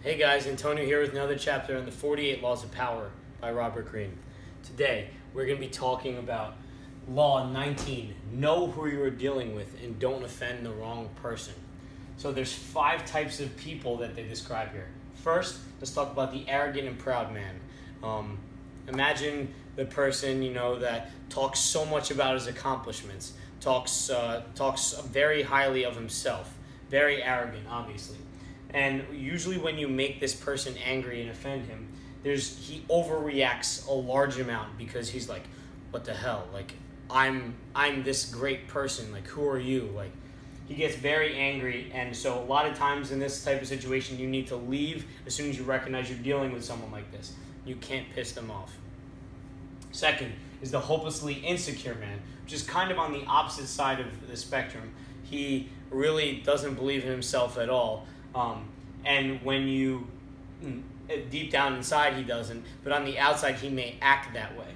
Hey guys, Antonio here with another chapter on the 48 Laws of Power by Robert Greene. Today, we're going to be talking about Law 19, know who you are dealing with and don't offend the wrong person. So there's 5 types of people that they describe here. First, let's talk about the arrogant and proud man. Imagine the person, that talks so much about his accomplishments, talks very highly of himself, very arrogant, obviously. And usually when you make this person angry and offend him, he overreacts a large amount because he's like, what the hell? Like, I'm this great person. Like, who are you? Like, he gets very angry. And so a lot of times in this type of situation, you need to leave as soon as you recognize you're dealing with someone like this. You can't piss them off. Second is the hopelessly insecure man, which is kind of on the opposite side of the spectrum. He really doesn't believe in himself at all. And when you, deep down inside he doesn't, but on the outside he may act that way.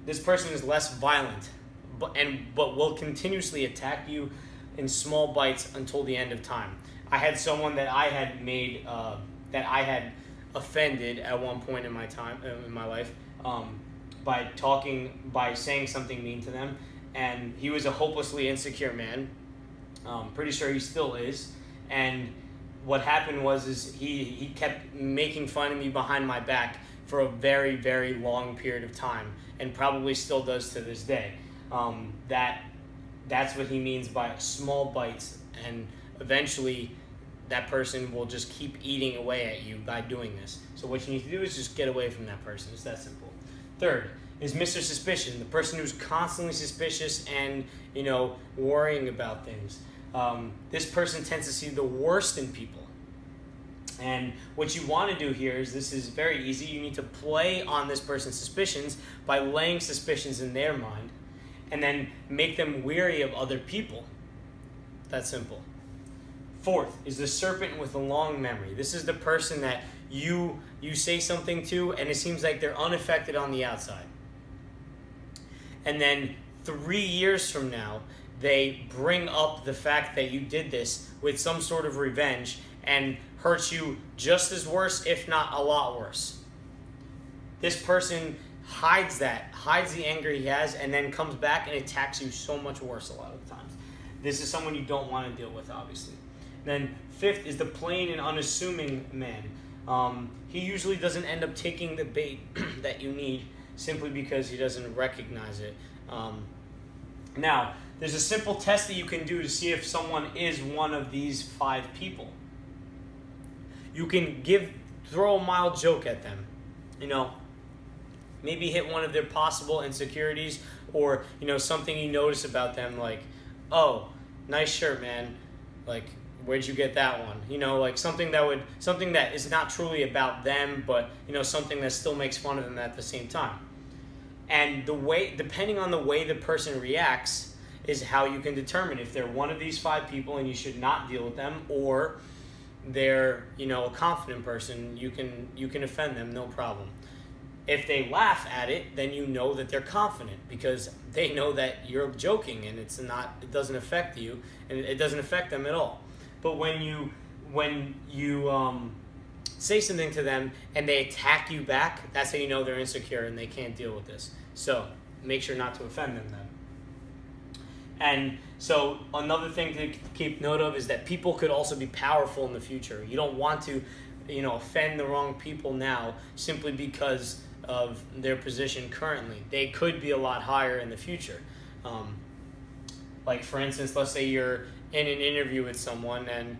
This person is less violent, but will continuously attack you in small bites until the end of time. I had someone that I had made, that I had offended at one point in my life, by saying something mean to them, and he was a hopelessly insecure man. Pretty sure he still is. And what happened was he kept making fun of me behind my back for a very, very long period of time, and probably still does to this day. That's what he means by small bites, and eventually that person will just keep eating away at you by doing this. So what you need to do is just get away from that person. It's that simple. Third is Mr. Suspicion, the person who's constantly suspicious and, worrying about things. This person tends to see the worst in people. And what you want to do here is, this is very easy. You need to play on this person's suspicions by laying suspicions in their mind and then make them weary of other people. That's simple. Fourth is the serpent with a long memory. This is the person that you say something to and it seems like they're unaffected on the outside. And then 3 years from now, they bring up the fact that you did this with some sort of revenge and hurt you just as worse, if not a lot worse. This person hides the anger he has, and then comes back and attacks you so much worse a lot of the times. This is someone you don't want to deal with, obviously. Then fifth is the plain and unassuming man. He usually doesn't end up taking the bait that you need simply because he doesn't recognize it. Now, there's a simple test that you can do to see if someone is one of these 5 people. You can throw a mild joke at them. Maybe hit one of their possible insecurities, or, something you notice about them, like, oh, nice shirt, man. Like, where'd you get that one? Like something that is not truly about them, but, something that still makes fun of them at the same time. And depending on the way the person reacts is how you can determine if they're one of these 5 people and you should not deal with them, or they're, a confident person, you can offend them, no problem. If they laugh at it, then you know that they're confident because they know that you're joking and it doesn't affect you and it doesn't affect them at all. But when you say something to them and they attack you back, that's how you know they're insecure and they can't deal with this. So make sure not to offend them then. And so another thing to keep note of is that people could also be powerful in the future. You don't want to, offend the wrong people now simply because of their position currently. They could be a lot higher in the future. Like, for instance, let's say you're in an interview with someone and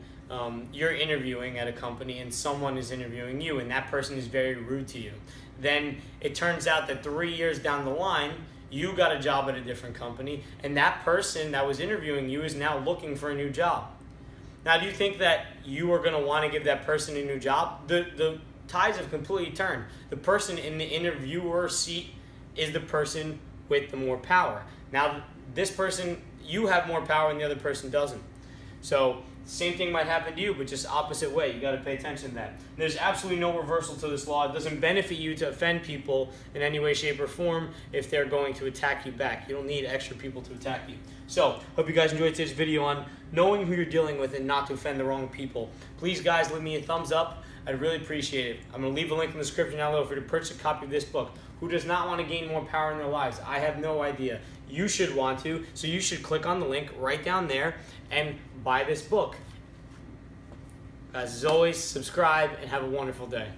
you're interviewing at a company and someone is interviewing you and that person is very rude to you. Then it turns out that 3 years down the line, you got a job at a different company and that person that was interviewing you is now looking for a new job. Now, do you think that you are going to want to give that person a new job? The tides have completely turned. The person in the interviewer seat is the person with the more power. Now, this person, you have more power and the other person doesn't. So Same thing might happen to you, but just opposite way. You got to pay attention to that. There's absolutely no reversal to this law. It doesn't benefit you to offend people in any way, shape, or form if they're going to attack you back. You don't need extra people to attack you. So, hope you guys enjoyed today's video on knowing who you're dealing with and not to offend the wrong people. Please, guys, leave me a thumbs up. I'd really appreciate it. I'm going to leave a link in the description down below for you to purchase a copy of this book. Who does not want to gain more power in their lives? I have no idea. You should want to, so you should click on the link right down there and buy this book. Guys, as always, subscribe and have a wonderful day.